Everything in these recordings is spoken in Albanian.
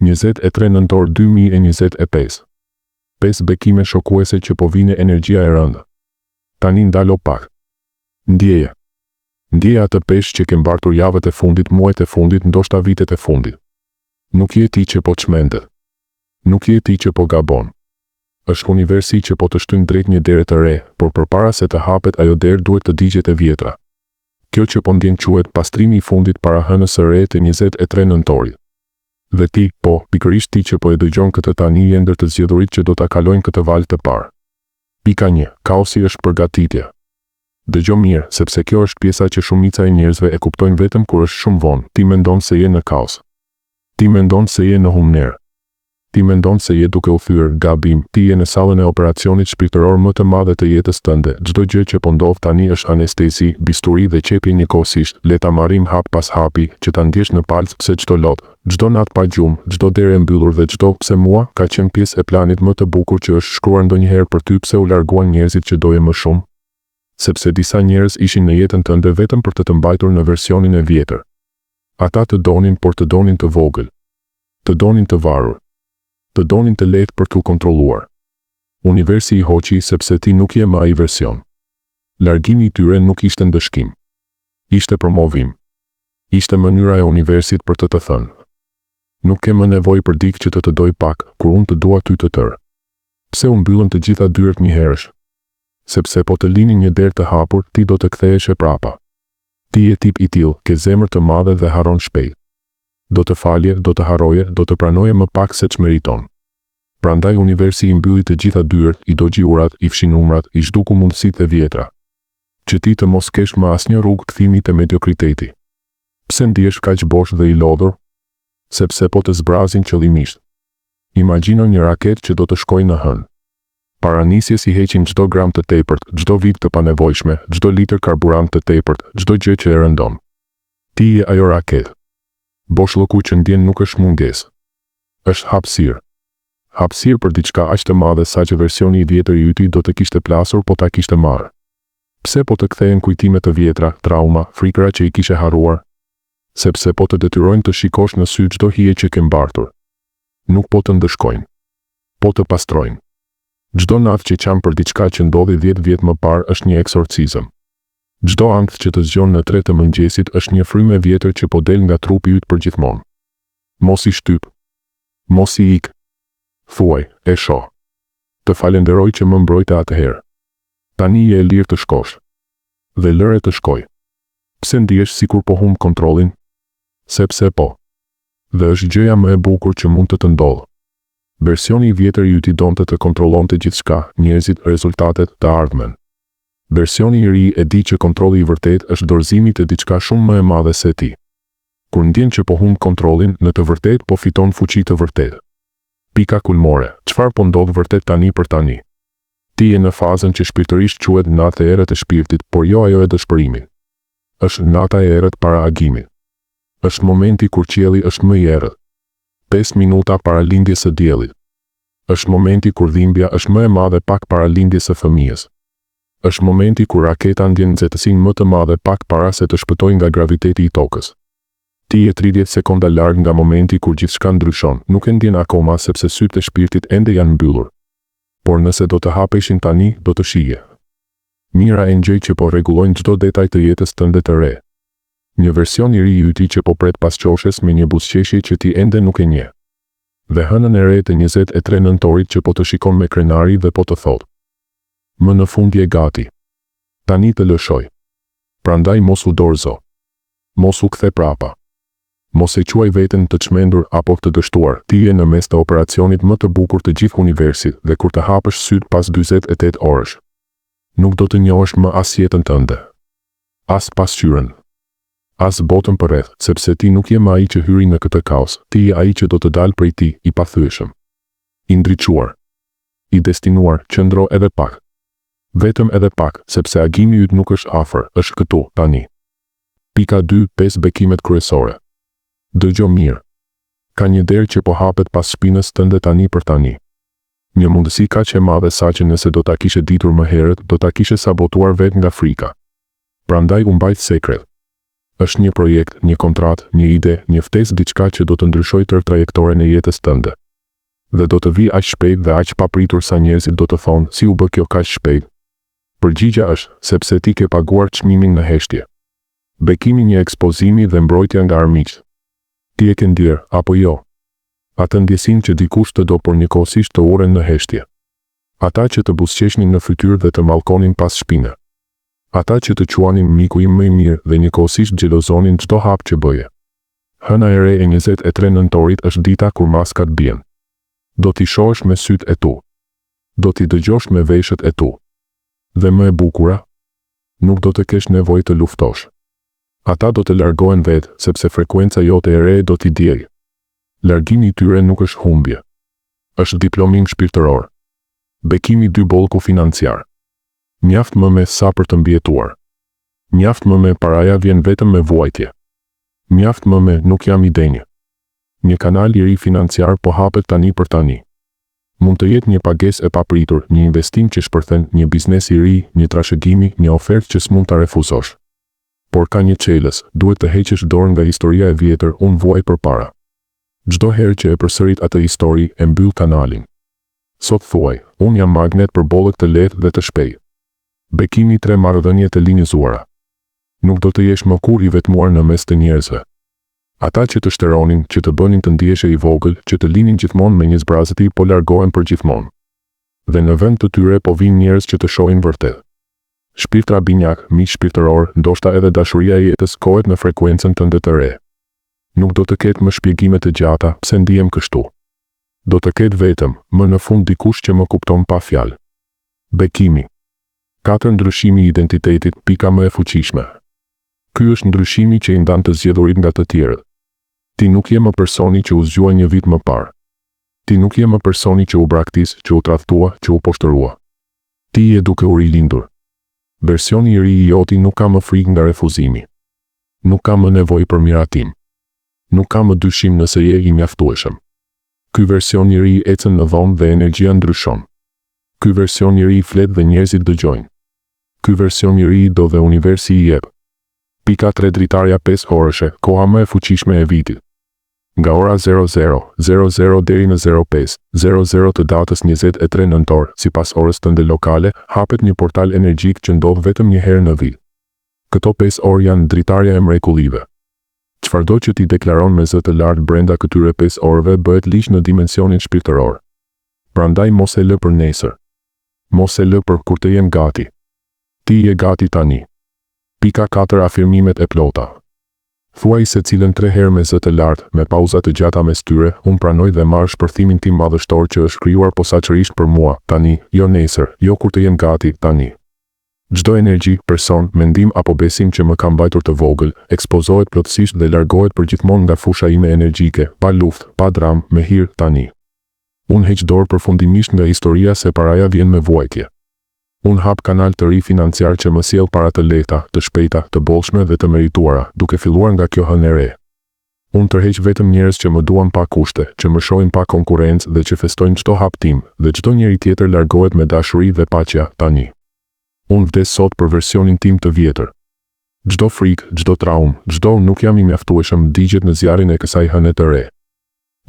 23 nëntor 2025. 5 bekime shokuese që po vine energjia e rëndë. Tani ndalo pak. Ndjeje. Ndjeja atë peshë që ke mbartur javët e fundit, muajt e fundit, ndoshta vitet e fundit. Nuk je ti që po çmendet. Nuk je ti që po gabon. Është universi që po të shtyn drejt një dere të re, por përpara se të hapet ajo derë duhet të digjet e vjetra. Kjo që po ndjen quhet pastrimi i fundit para hënës së re të 23 nëntorit. Dhe ti, pikërisht ti që po e dëgjon këtë tani, je ndër të zgjedhurit që do ta kalojnë këtë valë të parë. Pika 1. Kaosi është përgatitja. Dëgjo mirë, sepse kjo është pjesa që shumica e njerëzve e kuptojnë vetëm kur është shumë vonë. Ti mendon se je në kaos. Ti mendon se je në humner. Ti mendon se je duke u thyer gabim. Ti je në sallën e operacionit shpirtëror më të madhe të jetës tënde. Çdo gjë që po ndodh tani është anestezi, bisturi dhe qepje njëkohësisht. Le ta marrim hap pas hapi, që ta ndjesh në palc pse çdo lot, çdo natë pa gjumë, çdo derë e mbyllur dhe çdo pse mua ka qenë pjesë e planit më të bukur që është shkruar ndonjëherë për ty. Pse u larguan njerëzit që doje më shumë? Sepse disa njerëz ishin në jetën tënde vetëm për të mbajtur në versionin e vjetër. Ata të donin, por të donin të vogël. Të donin të varur. Të donin të lehtë për t'u kontrolluar. Universi i hoqi sepse ti nuk je më ai version. Largimi i tyre nuk ishte ndëshkim. Ishte promovim. Ishte mënyra e universit për të thënë: nuk ke më nevojë për dikë që të doj pak, kur unë të dua ty të tërë. Pse u mbyllën të gjitha dyert një herësh? Sepse po të lini një derë të hapur, ti do të kthehesh e prapa. Ti je tip i tillë, ke zemër të madhe dhe haron shpejt. Do të falje, do të haroje, do të pranoje më pak se ç'meriton. Prandaj universi i mbylli të gjitha dyert, i dogji urat, i fshi numrat, i zhduku mundësitë e vjetra. Që ti të mos kesh më asnjë rrugë kthimi te mediokriteti. Pse ndihesh kaq bosh dhe i lodhur? Sepse po të zbrazin qëllimisht. Imagjino një raketë që do të shkojë në hënë. Para nisjes i heqin çdo gram të tepërt, çdo vit të panevojshme, çdo litër karburant të tepërt, çdo gjë që e rëndon. Ti je ajo raketë. Boshllëku që ndjen nuk është mungesë. Është hapësirë. Hapësirë për diçka aq të madhe sa që versioni i vjetër i yti do të kishte plasur po ta kishte marrë. Pse po të kthehen kujtime të vjetra, trauma, frikëra që i kishe harruar? Sepse po të detyrojnë të shikosh në sy çdo hije që ke mbartur. Nuk po të ndëshkojnë. Po të pastrojnë. Çdo natë që qan për diçka që ndodhi 10 vjet më parë është një eksorcizëm. Çdo ankth që të zgjon në 3 të mëngjesit është një frymë e vjetër që po del nga trupi yt përgjithmonë. Mos i shtyp. Mos i ik. Thuaj, e shoh. Të falenderoj që më mbrojtë atëherë. Tani je e lirë të shkosh. Dhe lëre të shkoj. Pse ndihesh sikur po humb kontrollin? Sepse po. Dhe është gjëja më e bukur që mund të ndodhë. Versioni i vjetër i yti donte të kontrollonte gjithçka, njerëzit, rezultatet, të ardhmen. Versioni i ri e di që kontrolli i vërtet është dorëzimi të diçka shumë më e madhe se ti. Kur ndjen që po humb kontrollin, në të vërtetë po fiton fuqi të vërtetë. Pika kulmore, çfarë po ndodh vërtet tani për tani? Ti je në fazën që shpirtërisht quhet natë e errët e shpirtit, por jo ajo e dëshpërimit. Është nata e errët para agimit. Është momenti kur qielli është më i errët. 5 minuta para lindjes së diellit. Është momenti kur dhimbja është më e madhe pak para lindjes së fëmijës. Është momenti kur raketa ndjen nxehtësinë më të madhe pak para se të shpëtojë nga graviteti i tokës. Ti je 30 sekonda larg nga momenti kur gjithçka ndryshon, nuk e ndjen akoma sepse sytë e shpirtit ende janë mbyllur. Por nëse do të hapeshin tani, do të shije. Mira e ngjoj që po rregullojnë çdo detaj të jetës tënde të re. Një version i ri i yti që po pret pasqoshes me një buzëqeshje që ti ende nuk e njeh. Dhe hënën e re të 23 nëntorit që po të shikon me krenari dhe po të thotë: më në fund je gati. Tani të lëshoj. Prandaj mos u dorëzo. Mos u kthe prapa. Mos e quaj veten të çmendur apo të dështuar. Ti je në mes të operacionit më të bukur të gjithë universit dhe kur të hapësh syt pas 48 orësh, nuk do të njohësh më as jetën tënde. As pasqyrën. As botën përreth, sepse ti nuk je më ai që hyri në këtë kaos. Ti je ai që do të dalë prej tij, i pathyeshëm. I ndriçuar. I destinuar, qëndro edhe pak. Vetëm edhe pak, sepse agimi yt nuk është afër, është këtu, tani. Pika 2. 5 bekimet kryesore. Dëgjo mirë. Ka një derë që po hapet pas shpinës tënde tani për tani. Një mundësi kaq e madhe sa që nëse do ta kishe ditur më herët, do ta kishe sabotuar vetë nga frika. Prandaj u mbajt sekret. Është një projekt, një kontratë, një ide, një ftesë, diçka që do të ndryshojë tërë trajektoren e jetës tënde. Dhe do të vi aq shpejt dhe aq papritur sa njerëzit do të thonë, si u bë kjo kaq shpejt? Përgjigja është, sepse ti ke paguar çmimin në heshtje. Bekimi, një ekspozimi dhe mbrojtja nga armiqt. Ti e ke ndier, apo jo? Atë ndjesin që dikush të do por njëkohësisht të uren në heshtje. Ata që të buzëqeshnin në fytyrë dhe të mallkonin pas shpine. Ata që të quanin miku im më i mirë dhe njëkohësisht xhelozonin çdo hap që bëje. Hëna e re e 23 nëntorit është dita kur maskat bien. Do t'i shohësh me sytë e tu. Do t'i dëgjosh me veshët e tu. Dhe më e bukura, nuk do të kesh nevojë të luftosh. Ata do të largohen vetë, sepse frekuenca jote e re do t'i djegë. Largimi i tyre nuk është humbje. Është diplomim shpirtëror. Bekimi 2 bollku financiar. Mjaft më me sa për të mbjetuar. Mjaft më me paraja vjen vetëm me vuajtje. Mjaft më me nuk jam i denjë. Një kanal i ri financiar po hapet tani për tani. Mund të jetë një pagesë e papritur, një investim që shpërthen, një biznes i ri, një trashëgimi, një ofertë që s'mund ta refuzosh. Por ka një çelës, duhet të heqësh dorën nga historia e vjetër, unë vuaj përpara. Çdo herë që e përsërit atë histori, e mbyll kanalin. Sot thuaj, unë jam magnet për bollët të lehtë dhe të shpejtë. Bekimi 3 marrëdhënie të linjëzuara. Nuk do të jesh më kurrë i vetmuar në mes të njerëzve. Ata që të shteronin, që të bënin të ndihesh i vogël, që të linin gjithmonë me një zbrazëti, po largohen për gjithmonë. Dhe në vend të tyre po vinë njerëz që të shohin vërtet. Shpirtra binjak, miq shpirtëror, ndoshta edhe dashuria e jetës kohet në frekuencën tënde të re. Nuk do të ketë më shpjegime të gjata pse ndihem kështu. Do të ketë vetëm, më në fund dikush që më kupton pa fjalë. Bekimi. 4 ndryshimi i identitetit, pika më e fuqishme. Ky është ndryshimi që i ndan të zgjedhurit nga të tjerët. Ti nuk je më personi që u zgjua një vit më parë. Ti nuk je më personi që u braktis, që u tradhtua, që u poshtërua. Ti je duke u rilindur. Versioni i ri i joti nuk ka më frikë nga refuzimi. Nuk ka më nevojë për miratim. Nuk ka më dyshim nëse je i mjaftueshëm. Ky version i ri ecën në dhomë dhe energjia ndryshon. Ky version i ri flet dhe njerëzit dëgjojnë. Ky version i ri do dhe universi i jep. Pika 3 dritarja 5 orëshe, koha më e fuqishme e vitit. Nga ora 00:00 deri në 05:00 të datës 23 nëntor, sipas orës tënde lokale, hapet një portal energjik që ndodh vetëm një herë në vit. Këto 5 orë janë dritarja e mrekullive. Çfarëdo që ti deklaron me zë të lartë brenda këtyre 5 orëve bëhet ligj në dimensionin shpirtëror. Prandaj mos e lë për nesër. Mos e lë për kur të jem gati. Ti je gati tani. Pika 4 afirmimet e plota. Thuaj se cilën 3 herë me zë të lartë, me pauza të gjata mes tyre, unë pranoj dhe marr shpërthimin tim madhështor që është krijuar posaçërisht për mua, tani, jo nesër, jo kur të jem gati, tani. Çdo energji, person, mendim apo besim që më ka mbajtur të vogël, ekspozohet plotësisht dhe largohet përgjithmonë nga fusha ime energjike, pa luftë, pa dram, me hir, tani. Unë heq dorë përfundimisht nga historia se paraja vjen me vuajtje. Unë hap kanal të ri financiar që më sjell para të lehta, të shpejta, të bollshme dhe të merituara, duke filluar nga kjo hënë e re. Unë tërheq vetëm njerëz që më duan pa kushte, që më shohin pa konkurrencë dhe që festojnë çdo hap tim, dhe çdo njeri tjetër largohet me dashuri dhe paqja, tani. Unë vdes sot për versionin tim të vjetër. Çdo frikë, çdo traumë, çdo nuk jam i mjaftueshëm digjet në zjarrin e kësaj hëne të re.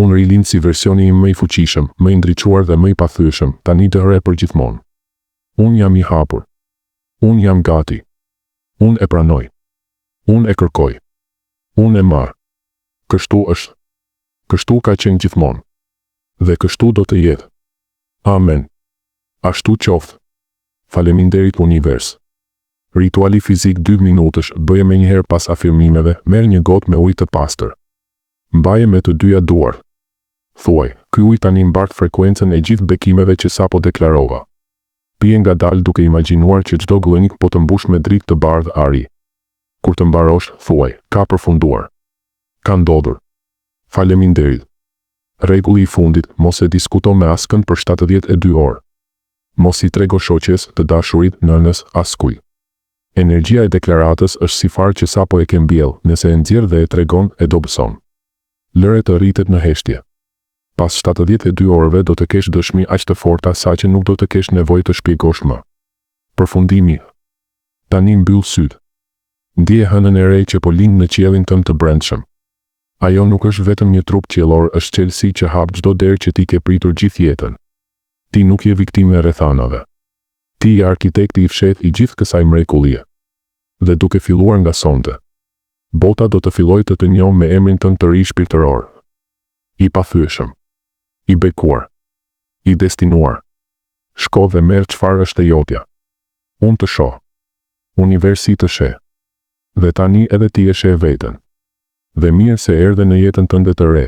Unë rilind si versioni im më i fuqishëm, më i ndriçuar dhe më i pathyeshëm, tani të re përgjithmonë. Unë jam i hapur. Unë jam gati. Unë e pranoj. Unë e kërkoj. Unë e marr. Kështu është. Kështu ka qenë gjithmonë. Dhe kështu do të jetë. Amen. Ashtu qoftë. Faleminderit univers. Rituali fizik 2 minutësh, bëje me njëherë pas afirmimeve, merr një gotë me ujë të pastër. Mbaje me të dyja duar. Thuaj, ky ujë tani mbart frekuencën e gjithë bekimeve që sapo deklarova. Pije ngadalë duke imagjinuar që çdo gllënik po të mbush me dritë të bardhë ari. Kur të mbarosh, thuaj, ka përfunduar. Ka ndodhur. Faleminderit. Rregulli i fundit, mos e diskuto me askënd për 72 orë. Mos i trego shoqes, të dashurit, nënës, askujt. Energjia e deklaratës është si farë që sapo e ke mbjell, nëse e nxjerr dhe e tregon, e dobëson. Lëre të rritet në heshtje. Pas 72 orëve do të kesh dëshmi aq të forta sa që nuk do të kesh nevojë të shpjegosh më. Përfundimi. Tani mbyll syt. Ndje hënën e re që po lind në qiellin tënd të brendshëm. Ajo nuk është vetëm një trup qiellor, është qelësi që hap çdo derë që ti ke pritur gjithë jetën. Ti nuk je viktime e rrethanave. Ti je arkitekti i fshehtë i gjithë kësaj mrekullie. Dhe duke filluar nga sonte, bota do të fillojë të njohë me emrin tënd të ri shpirtëror. I pathyeshëm, i bekuar, i destinuar. Shko dhe merr çfarë është e jotja. Unë të shoh. Universi të sheh. Dhe tani edhe ti e sheh veten. Dhe mirë se erdhe në jetën tënde të re.